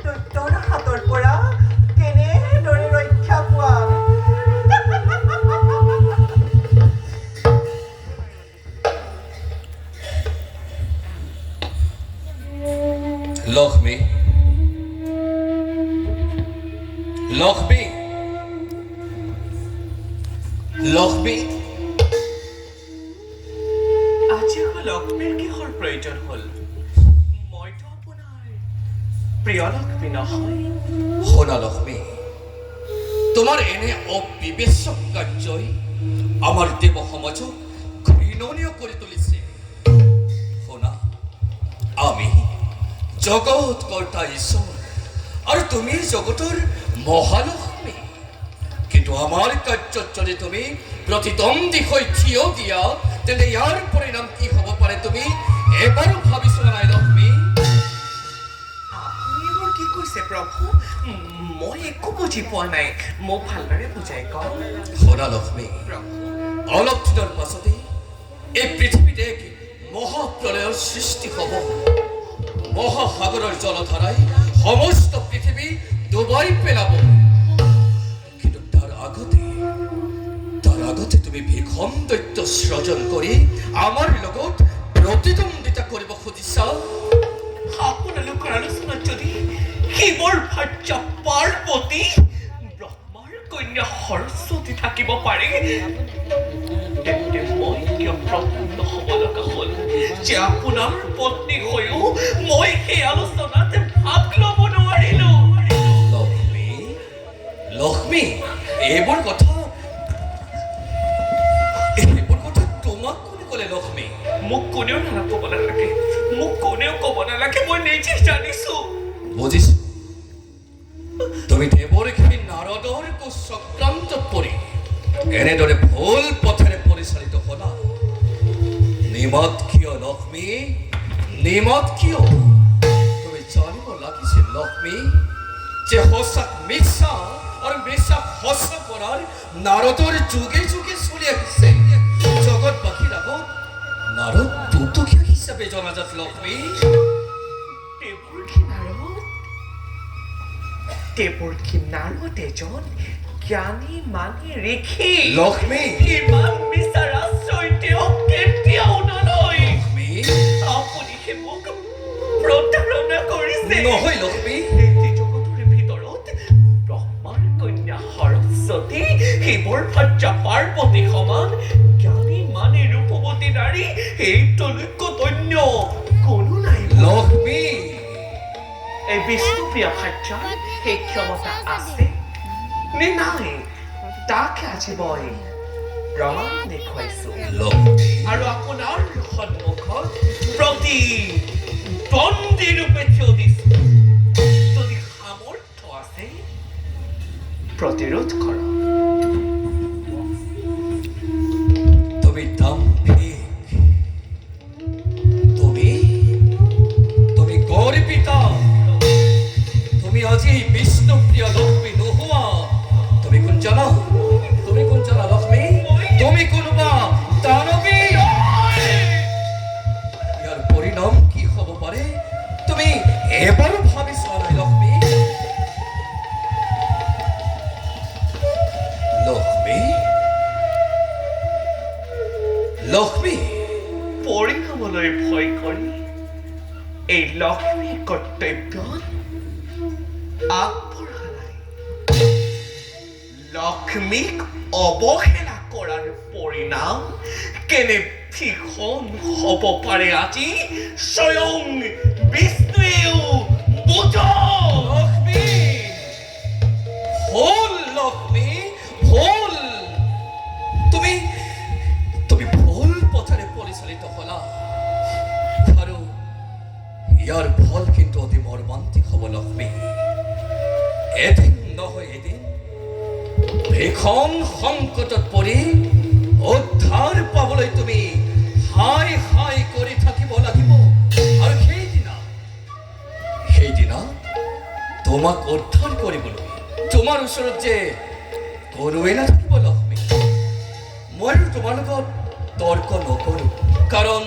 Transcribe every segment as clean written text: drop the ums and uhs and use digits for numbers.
দৈত্যৰ হাতৰ পৰা কেনেদৰে ৰক্ষা পোৱা? লক্ষ্মী, লক্ষ্মী, লক্ষ্মী। আজি আকৌ লক্ষ্মীৰ কিহৰ প্ৰয়োজন হ'ল? মইতো আপোনাৰ প্ৰিয় লক্ষ্মী নহয়। শুনা লক্ষ্মী, তোমাৰ এনে অবিবেচক কাৰ্যই আমাৰ দেৱ সমাজক ঘৃণনীয় কৰি তুলিছে। শুনা, আমি জগত কৰ্তা ঈশ্বৰ আৰু তুমি জগতৰ মহালক্ষ্মী, কিন্তু আমাৰ কাৰ্যত যদি তুমি প্ৰতিদ্বন্দ্বী হৈ থিয় দিয়া, তেন্তে ইয়াৰ পৰিণাম কি হ'ব পাৰে তুমি এবাৰো ভাবি চোৱা নাই লক্ষ্মী? আপুনি এইবোৰ কি কৈছে প্ৰভু? মই একো বুজি পোৱা নাই, মোক ভালদৰে বুজাই কওক। শুনা লক্ষ্মী, প্ৰভু, অলপ দিনৰ পাছতেই এই পৃথিৱীত এক মহাপ্ৰলয়ৰ সৃষ্টি হ'ব। মহাসাগৰৰ জলধাৰাই সমস্ত পৃথিৱী ডুবাই পেলাব। কিন্তু তাৰ আগতে তুমি ভীষণ দৈত্য সৃজন কৰি আমাৰ লগত প্ৰতিদ্বন্দ্বিতা কৰিব খুজিছা। আপোনালোকৰ আলোচনাত যদি শিৱৰ ভাৰ্যা পাৰ্বতী, ব্ৰহ্মাৰ কন্যা সৰস্বতী থাকিব পাৰে, তেন্তে মই কিয় প্ৰসন্ন হ'ব লগা হ'ল যে আপোনাৰ পত্নী হৈও মই সেই আলোচনাত ভাগ ল'ব নোৱাৰিলো? লক্ষ্মী, লক্ষ্মী, এইবোৰ কথা তোমাক কোনে ক'লে লক্ষ্মী? মোক কোনেও ক'ব নালাগে, মোক কোনেও ক'ব নালাগে, মই নিজে জানিছো। বুজিছো, তুমি দেৱৰক্ষী নাৰদৰ কুচক্ৰান্তত পৰি এনেদৰে ভুল পথেৰে পৰিচালিত হ'লা। নিমত কিয় লক্ষ্মী, নিমত কিয়? তুমি জানিব লাগিছিল লক্ষ্মী যে সঁচাক মিছা আৰু মিছাক সঁচা কৰাৰ নাৰদৰ যুগে যুগে চলি আহিছে। জগতবাসীৰ আগত নাৰদ দুটকীয়া হিচাপে জনাজাত লক্ষ্মী। দেৱৰ্ষী নাৰদ এজন জ্ঞানী মানী ঋষি। লক্ষ্মী, ইমান বিচাৰ আশ্ৰয় তেওঁক কেতিয়াও নলয়। লক্ষ্মী, আপুনিহে মোক প্ৰতাৰণা কৰিছে। নহয় লক্ষ্মী, এই জগতৰ ভিতৰত ব্ৰহ্মাৰ কন্যা সৰস্বতী, শিৱৰ ভাৰ্যা পাৰ্বতী সমান জ্ঞানী মানী ৰূপৱতী নাৰী এইটোলৈকে অন্য কোনো নাই। লক্ষ্মী, এই বিষ্ণুপ্ৰিয়া ভাৰ্যাৰ সেই ক্ষমতা আছে নে নাই, তাকে আজি মই প্ৰমাণ দেখুৱাইছো। লক্ষ্মী, আৰু আপোনাৰ সন্মুখত প্ৰতিদ্বন্দ্বী ৰূপে থিয় দিছো। যদি সামৰ্থ্য আছে, প্ৰতিৰোধ কৰক। তুমি দাম্ভিক, তুমি গৰ্বিতা, তুমি আজি বিষ্ণুপ্ৰিয়া লক্ষ্মী নোহোৱা। তুমি কোন জানা? তুমি কোন জানা লক্ষ্মী? তুমি কোনোবা দানৱী। ইয়াৰ পৰিণাম কি হ'ব পাৰে তুমি এবাৰো ভাবি চোৱা নাই লক্ষ্মী? লক্ষ্মী, লক্ষ্মী, পৰিণামলৈ ভয় কৰি এই লক্ষ্মীৰ কৰ্তব্যত আগবঢ়া নাই। লক্ষ্মীক অৱহেলা কৰাৰ পৰিণাম কেনে ভীষণ হ'ব পাৰে আজি স্বয়ং বিষ্ণুৱেও বুজক। লক্ষ্মী, ভুল লক্ষ্মী, ভুল। তুমি ভুল পথেৰে পৰিচালিত হলা আৰু ইয়াৰ ফল কিন্তু অতি মৰ্মান্তিক হ'ব লক্ষ্মী। এদিন নহয় এদিন ভীষণ সংকটত পৰি উদ্ধাৰ পাবলৈ তুমি হাই হাই কৰি থাকিব লাগিব। আৰু সেইদিনা তোমাক উদ্ধাৰ কৰিবলৈ তোমাৰ ওচৰত যে কোনোৱে নাথাকিব লক্ষ্মী। মইও তোমাৰ লগত তৰ্ক নকৰো, কাৰণ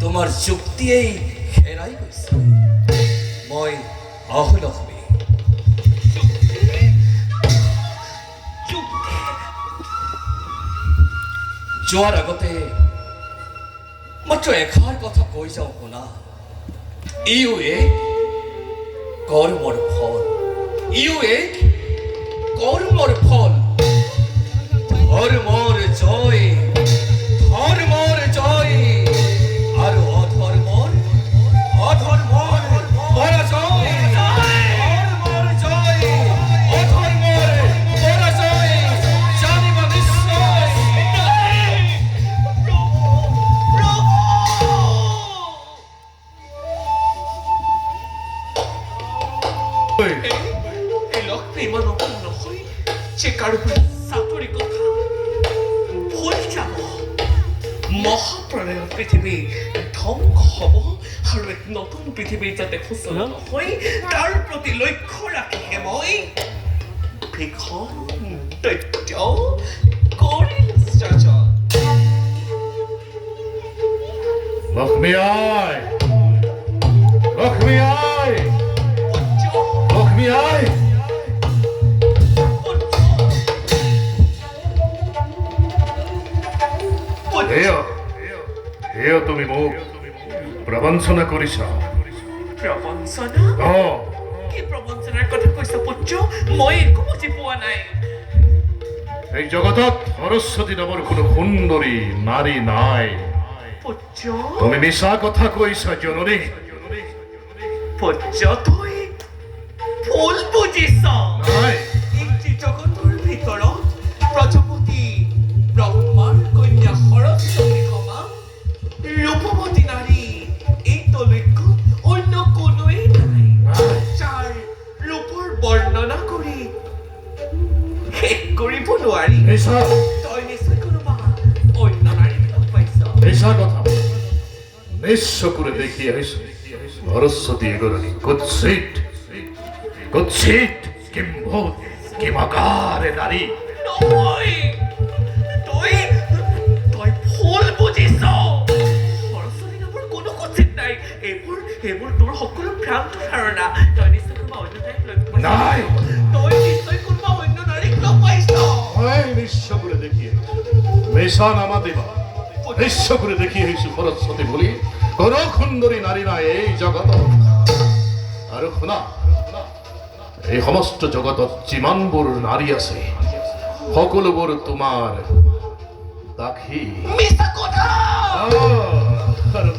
তোমাৰ যুক্তিয়েই হেৰাই গৈছে। মই আহ লক্ষ্মী, যোৱাৰ আগতে মাত্ৰ এষাৰ কথা কৈ যাওঁ শুনা। ইও এক কৰ্মৰ ফল, ইও এক কৰ্মৰ ফল। ধৰ্মৰ জয়, ধৰ্মৰ জয়, আৰু অধৰ্মৰ অধৰ্মৰ পৰাজয়। ধৰ্মৰ জয়, অধৰ্মৰ পৰাজয়, জানিব নিশ্চয়। এই লক্ষ্মী মানৱ নহয় যে কাৰোবাৰ চাকৰি কথা ভুল যাব। মহাপ্ৰলয়ৰ পৃথিৱী ধ্বংস হ'ব আৰু এক নতুন পৃথিৱীৰ যাতে সূচনা নহয় তাৰ প্ৰতি লক্ষ্য ৰাখিহে মই ভীষণ দৈত্য কৰিলো সৃজন। লক্ষ্মী আই, লক্ষ্মী আই, পুত্ৰ, লক্ষ্মী আই। এয়া এয়া তুমি মোক প্ৰবঞ্চনা কৰিছা। প্ৰবঞ্চনা? অ, কি প্ৰবঞ্চনাৰ কথা কৈছা পুত্ৰ? মই একো বুজি পোৱা নাই। এই জগতত সৰস্বতী নামৰ কোনো সুন্দৰী নাৰী নাই। পুত্ৰ, তুমি মিছা কথা কৈছা জননী। পুত্ৰ, তই ভুল বুজিছ। নাই, এই জগতৰ ভিতৰত প্ৰজাপতি ব্ৰহ্মাৰ কন্যা সৰস্বতী সমান ৰূপৱতী নাৰী এই তলৈকত অন্য কোনোৱেই নাই, যাৰ ৰূপৰ বৰ্ণনা কৰি শেষ কৰিব নোৱাৰি। মিছা, তই নিশ্চয় কোনোবা অন্য নাৰী লগ পাইছ। মিছা কথা নিজ চকুৰে দেখি আহিছো। সৰস্বতী এগৰাকী কুৎসিত কুৎসিত কিম্ভূত কিমাকাৰে নাৰী। নহয়, তই তই ভুল বুজিছ। সৰস্বতী নামৰ কোনো কুৎসিত নাই। এইবোৰ তোৰ সকলো ভ্ৰান্ত ধাৰণা। তই নিশ্চয় কোনোবা অন্য নাৰীক লগ পাইছ। নাই। তই নিশ্চয় কোনোবা অন্য নাৰীক লগ পাইছ। মই নিজ চকুৰে দেখি আহিছো। মিছা নামাতিবা, নিজ চকুৰে দেখি আহিছো সৰস্বতী বুলি কোনো সুন্দৰী নাৰী নাই এই জগতত। আৰু শুনা, এই সমস্ত জগতত যিমানবোৰ নাৰী আছে সকলোবোৰ তোমাৰ দাসী। মিছা কথা। আৰু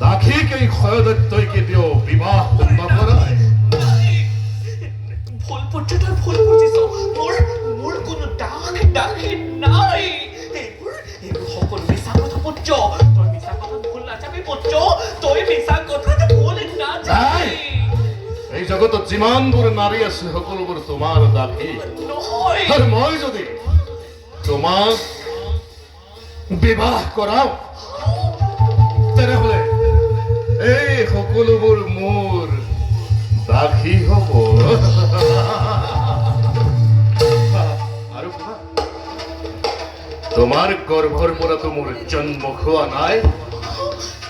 দাসীক এই ক্ষয়দত্তই কেতিয়াও বিবাহ নকৰায়। নাই, ভুল পুত্ৰ, তই ভুল বুজিছ। মোৰ কোনো দাসী নাই। এইবোৰ সকলো মিছা কথা পুত্ৰ। তই মিছা কথাত ভুল নাযাবি পুত্ৰ। তই মিছা কথাত ভুল নাযাবি। এই জগতত যিমানবোৰ নাৰী আছে সকলোবোৰ তোমাৰ দাসী। নহয়, আৰু মই যদি তোমাক বিবাহ কৰাও তেনেহলে এই সকলোবোৰ মোৰ দাসী হব। আৰু শুনা, তোমাৰ গৰ্ভৰ পৰাতো মোৰ জন্ম হোৱা নাই,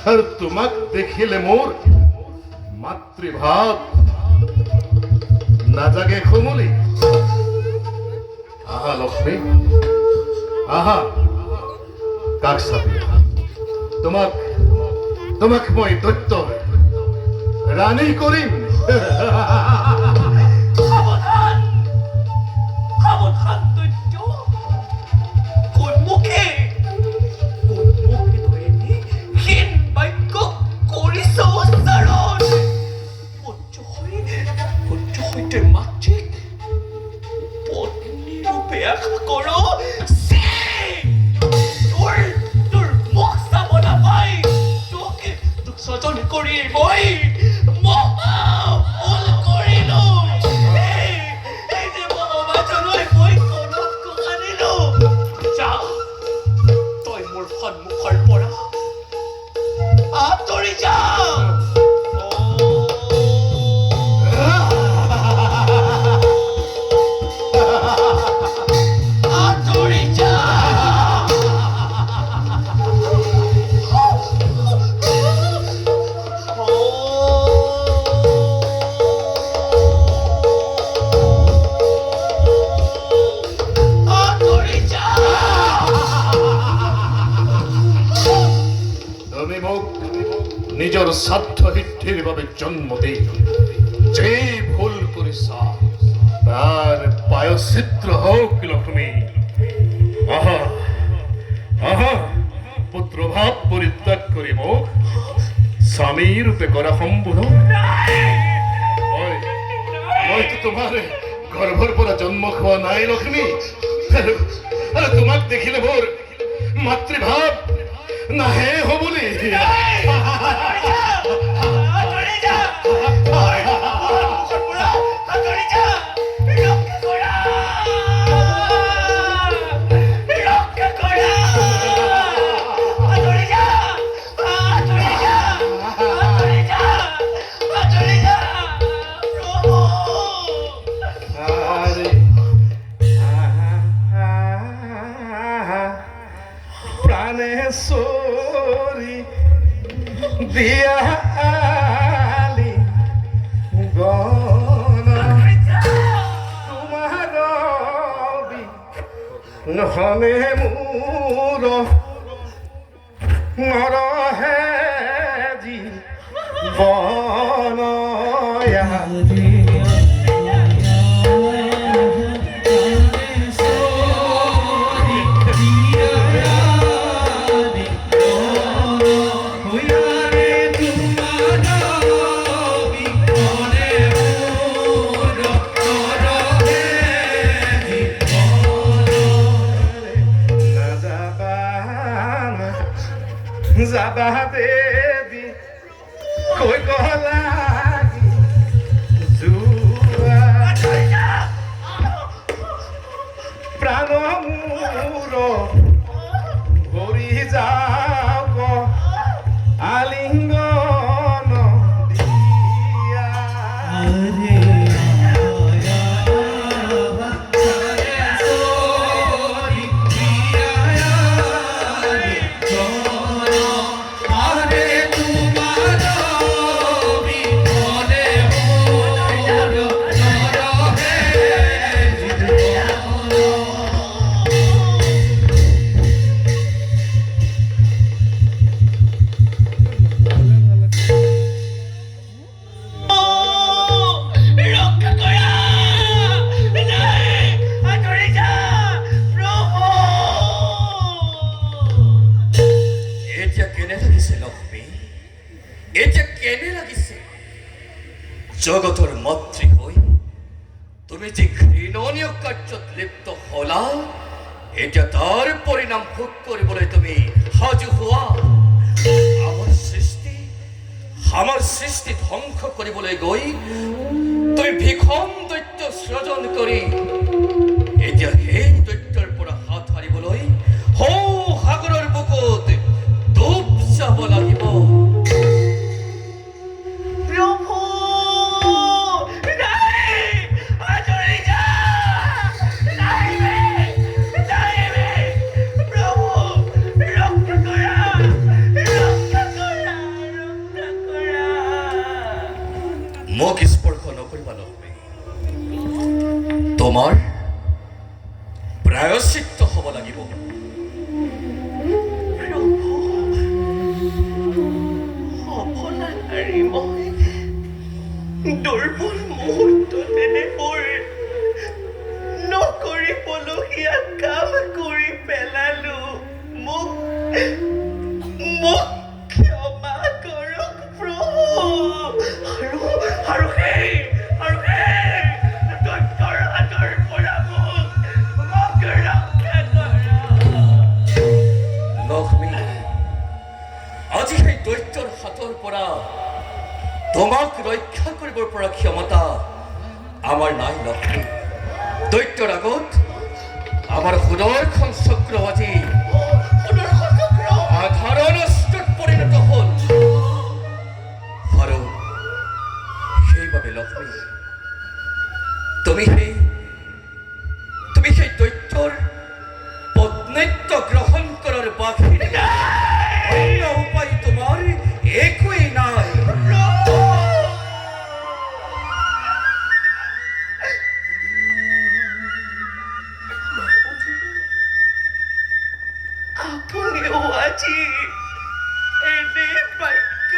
আৰু তোমাক দেখিলে মোৰ মাতৃভাৱ নাজাগে খুমুলি। আহা লক্ষ্মী, আহা কাষ চাপি। তোমাক মই দৈত্য ৰাণী কৰিম। সাৱধান, সাৱধান দৈত্য। কোন মুখে তই এনে হীন বাক্য কৰিছ উচ্চাৰণ? পুত্ৰ হৈ তই মাতৃক পত্নী ৰূপে আশা কৰ? তোৰ মুখ চাব নাপাই তোক স্বজন কৰি মই মহা ভুল কৰিলো। নিজৰ স্বাৰ্থ সিদ্ধিৰ বাবে জন্ম দি যে ভুল কৰিছা তাৰ প্ৰায়শ্চিত্ত হওক লক্ষ্মী। আহা আহা পুত্ৰভাৱ পৰিত্যাগ কৰি মোক স্বামী ৰূপে কৰা সম্বোধন। মইতো তোমাৰ গৰ্ভৰ পৰা জন্ম খোৱা নাই লক্ষ্মী, আৰু তোমাক দেখিলে মোৰ মাতৃভাৱ নাহে হবলি। প্ৰাণেশ্বৰী দিয়ালি গণ তোমাৰ নহলে মোৰ নৰহে জীৱনয়া। যাবা দেবী কৈ গলাগি যোৱা প্ৰাণ মোৰ ভৰি যাওক আলিংগন দিয়া। জগতৰ মাতৃ হৈ তুমি যে ঘৃণনীয় কাৰ্যত লিপ্ত হলা, এতিয়া তাৰ পৰিণাম ভোগ কৰিবলৈ তুমি সাজু হোৱা। আমাৰ সৃষ্টি ধ্বংস কৰিবলৈ গৈ তুমি ভীষণ দৈত্য সৃজন কৰি এতিয়া সেই দৈত্যৰ পৰা হাত সাৰিবলৈ সাগৰৰ বুকুত ডুব যাব লাগিব। মোক স্পৰ্শ নকৰিবা লক্ষ্মী, তোমাৰ প্ৰায়শ্চিত্ত হ'ব লাগিব। দুৰ্বল মুহূৰ্ততে মোৰ নকৰিবলগীয়া কাম কৰি পেলালো। মোক ক্ষমা কৰক প্ৰভু। আৰু সেই দৈত্যৰ হাতৰ পৰা মোক ৰক্ষা কৰক। লক্ষ্মী, আজি সেই দৈত্যৰ হাতৰ পৰা তোমাক ৰক্ষা কৰিবৰ পৰা ক্ষমতা আমাৰ নাই লক্ষ্মী। দৈত্যৰ আগত আমাৰ সুদৰ্শন চক্ৰ আজি সাধাৰণ অস্ত্ৰত পৰিণত হ'ল। আৰু সেইবাবে লক্ষ্মী, তুমি সেই দৈত্যৰ পত্নীত্ব গ্ৰহণ কৰাৰ বাহিৰে অন্য উপায় তোমাৰ একোৱেই নাই। আপুনিও আজি এনে বাক্য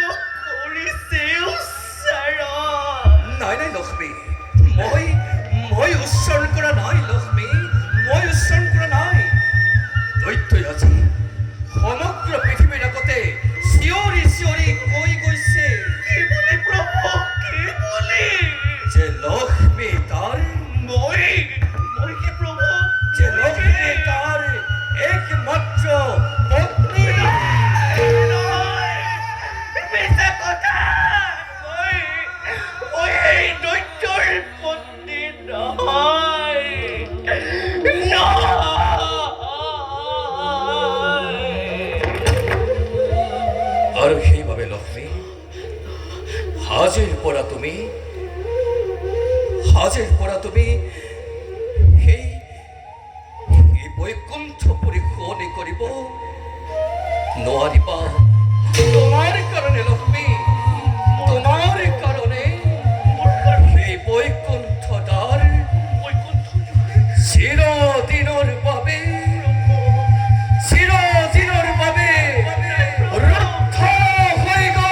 আজিৰ পৰা তুমি সেই বৈকুণ্ঠপুৰী শুৱনি কৰিব নোৱাৰিবা। তোমাৰ কাৰণে লক্ষ্মী, তোমাৰ কাৰণে সেই বৈকুণ্ঠ দ্বাৰ চিৰদিনৰ বাবে ৰুদ্ধ হৈ গ'ল।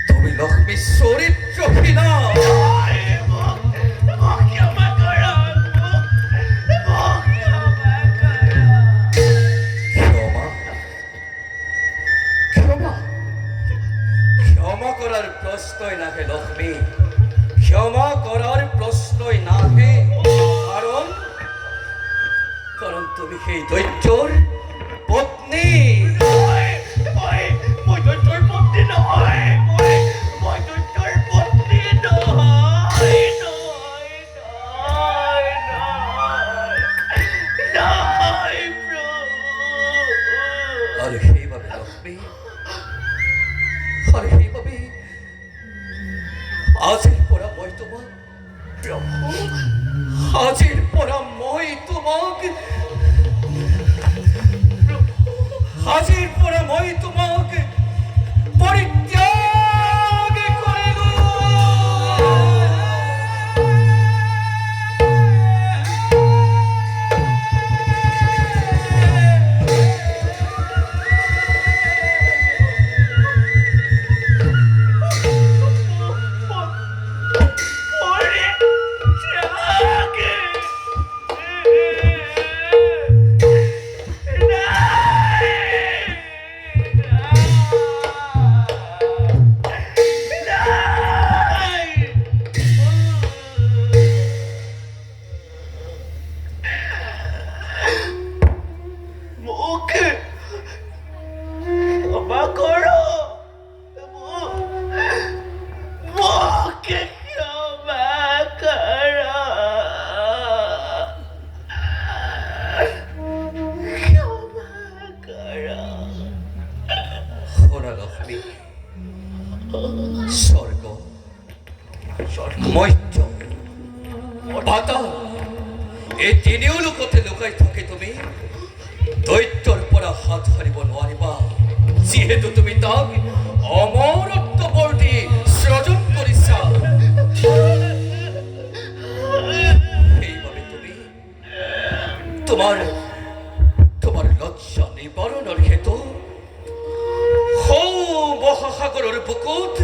তুমি লক্ষ্মীৰ চৰিত্ৰহীনা। ক্ষমা কৰাৰ প্ৰশ্নই নাহে লক্ষ্মী, ক্ষমা কৰাৰ প্ৰশ্নই নাহে। কাৰণ তুমি সেই দৈত্যৰ পত্নী। মই দৈত্যৰ পত্নী নহয়, মই দৈত্যৰ পত্নী নহয়, প্ৰভু। আৰু সেইবাবে লক্ষ্মী, আৰু সেইবাবে আজিৰ পৰা মই তোমাক আজিৰ পৰা মই তোমাক পৰিত্যাগ কৰিলো। স্বৰ্গ, মৰ্ত্য, পাতাল এই তিনিও লোকতে লুকাই থাকে তুমি দৈত্যৰ পৰা হাত সাৰিব নোৱাৰিবা, যিহেতু তুমি তাক অমৰত্ব বৰ দি সৃজন কৰিছা। সেইবাবে তুমি তোমাৰ লজ্জা নিবাৰণৰ হেতু মহাসাগৰৰ বুকুত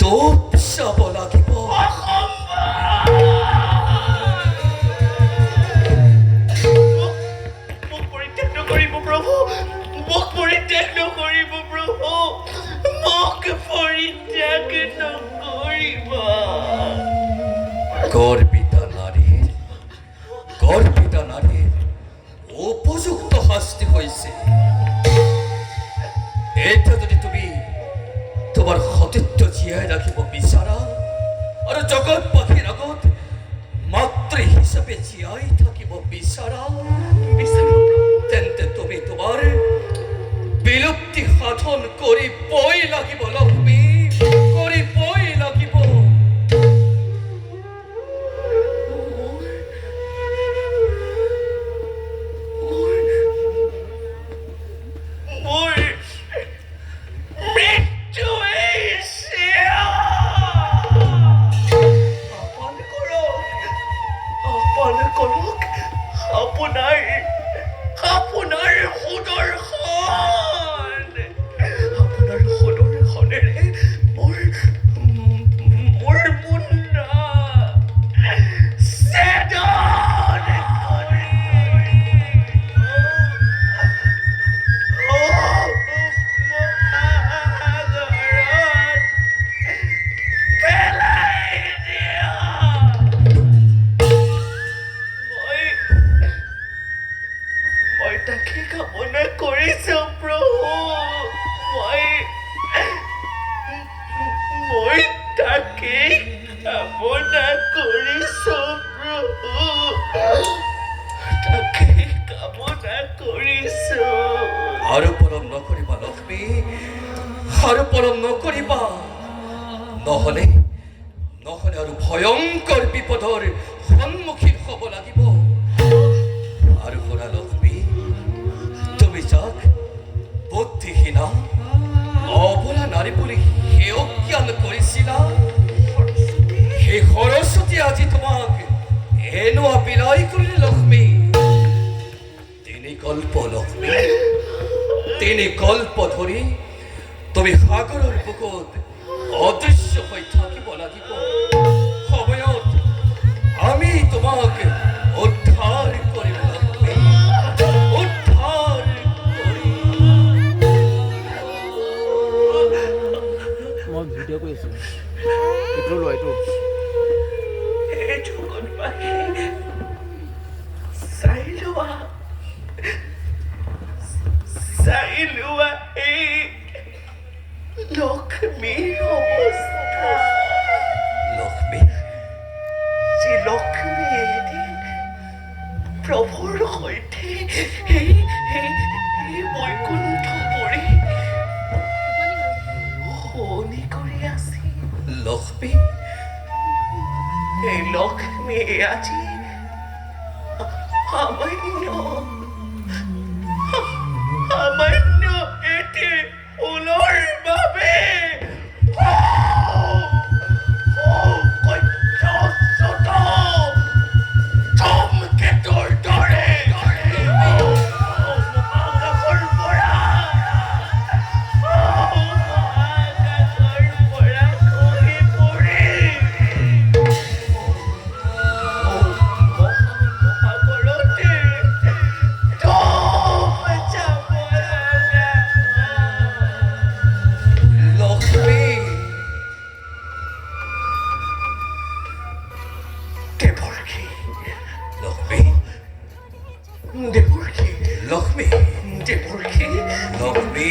ডুব যাব লাগিব। মোক পৰিত্যাগ নকৰিব প্ৰভু, মোক পৰিত্যাগ নকৰিব প্ৰভু, মোক পৰিত্যাগ নকৰিব। গৰ্বিতা নাৰীৰ উপযুক্ত শাস্তি হৈছে। এতিয়া যদি তুমি তোমাৰ সতীত্ব জীয়াই ৰাখিব বিচাৰা আৰু জগতবাসীৰ আগত মাতৃ হিচাপে জীয়াই থাকিব বিচাৰা, তেন্তে তুমি তোমাৰ বিলুপ্তি সাধন কৰিবই লাগিব লক্ষ্মী, কৰিবই লাগিব। আপোনাৰ সুদৰ্শনেৰে কামনা কৰিছো প্ৰভু তাকে কামনা কৰিছো আৰু পলম নকৰিবা লক্ষ্মী আৰু পলম নকৰিবা নহ'লে আৰু ভয়ংকৰ বিপদৰ সন্মুখীন হ'ব লাগিব আৰু শুনা লক্ষ্মী তুমি যাক বুদ্ধিহীনা অবলা নাৰী বুলি সেও জ্ঞান কৰিছিলা সেই সৰস্বতী আজি তোমাক এনেকুৱা বিলাই কৰিলে লক্ষ্মী তিনি কল্প ধৰি তুমি সাগৰৰ বুকুত অদৃশ্য হৈ থাকিব লাগিব সময়ত আমি তোমাক উদ্ধাৰ কৰিম লক্ষ্মী উদ্ধাৰ কৰিম মই ভিডিঅ' কৰি আছোঁ এইটো লোৱা এইটো এইটো কোনোবাই চাই লোৱা এই লক্ষ্মীৰ অৱস্থা লক্ষ্মী যি লক্ষ্মী এদিন প্ৰভুৰ সৈতে এই বৈকুণ্ঠপুৰী শুৱনি কৰি আছিল লক্ষ্মী এই লক্ষ্মী আজি সামান্য এটি ফুলৰ বাবে ধূমকেতুৰ দৰে আকাশৰ পৰা খহি পৰিল মহাসাগৰতে লক্ষ্মী লক্ষ্মী লক্ষ্মী লক্ষ্মী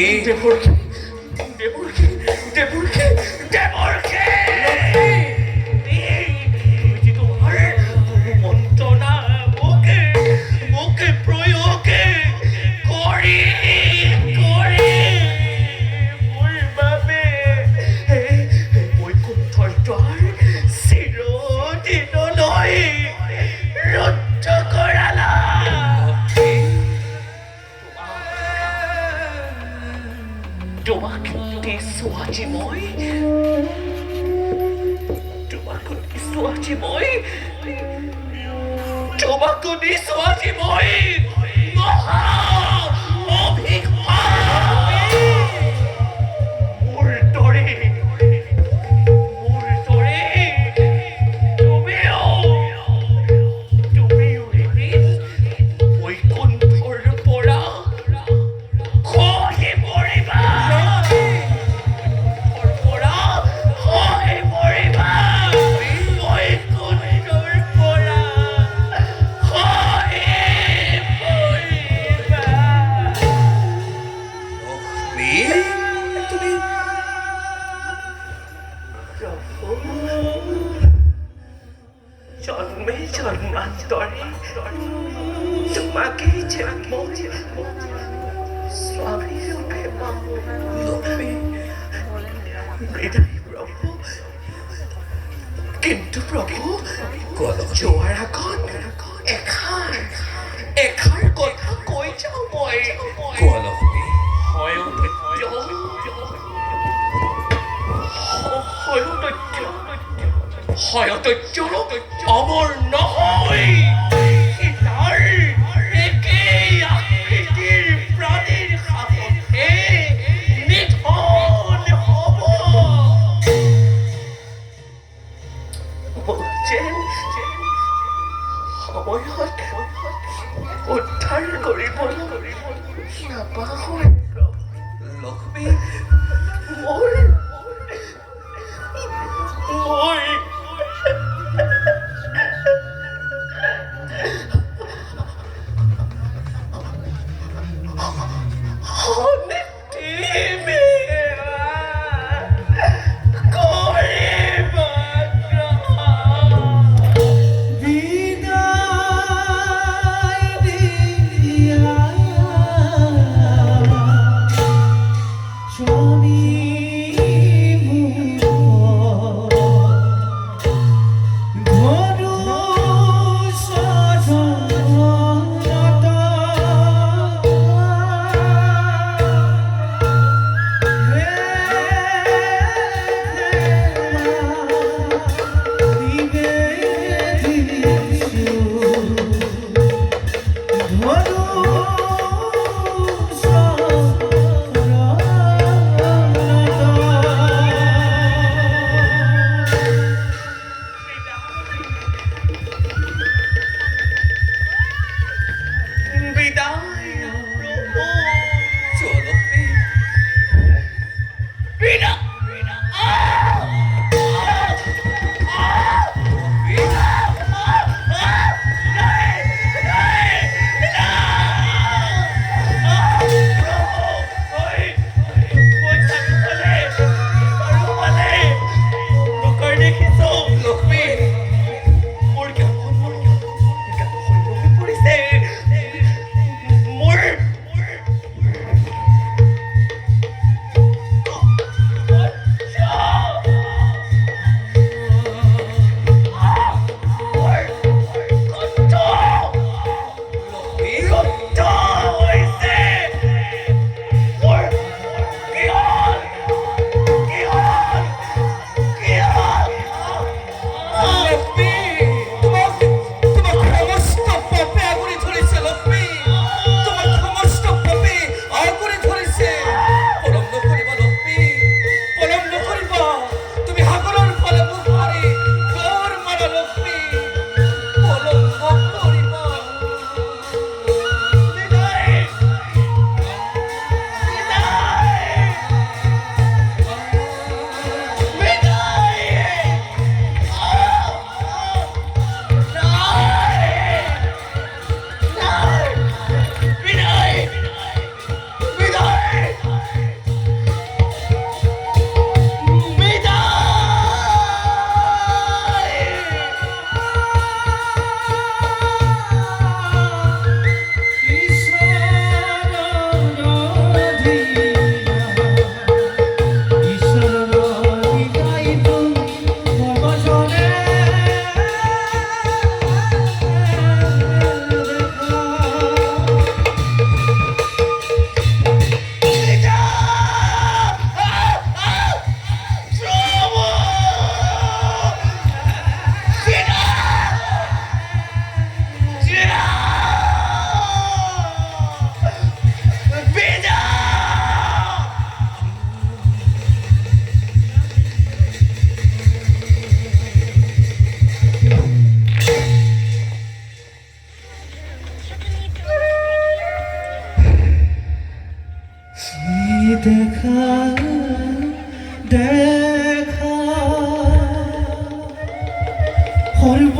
তোমাক দিছো আজি মই তোমাকো দিছো আজি মই মহা অভিশাপ মোৰ দৰে তুমিও এদিন বৈকুণ্ঠৰ পৰা খহি পৰিবা তুমি জন্মে জন্মান্তৰে তোমাকে স্বামী ৰূপে পাবো লক্ষ্মী হৃদয় প্ৰভু কিন্তু প্ৰভু কোৱা লক্ষ্মী যোৱাৰ আগত এষাৰ কথা কৈ যাওঁ মই কোৱা লক্ষ্মী হয়তৈত্য অমৰ নহয় তাৰ একেই আকৃতিৰ প্ৰাণীৰ সাপথে নিধন হ'ব যেন সময়ত উদ্ধাৰ কৰিব নাপাহৰে লক্ষ্মী মই দেখা হৰব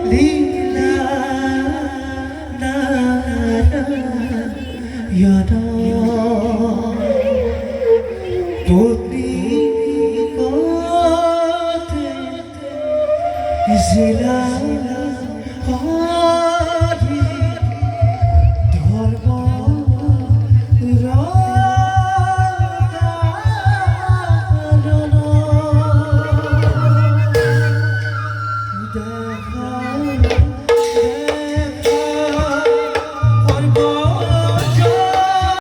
লীলা না ইয়াদা পত্নী পথে জিলা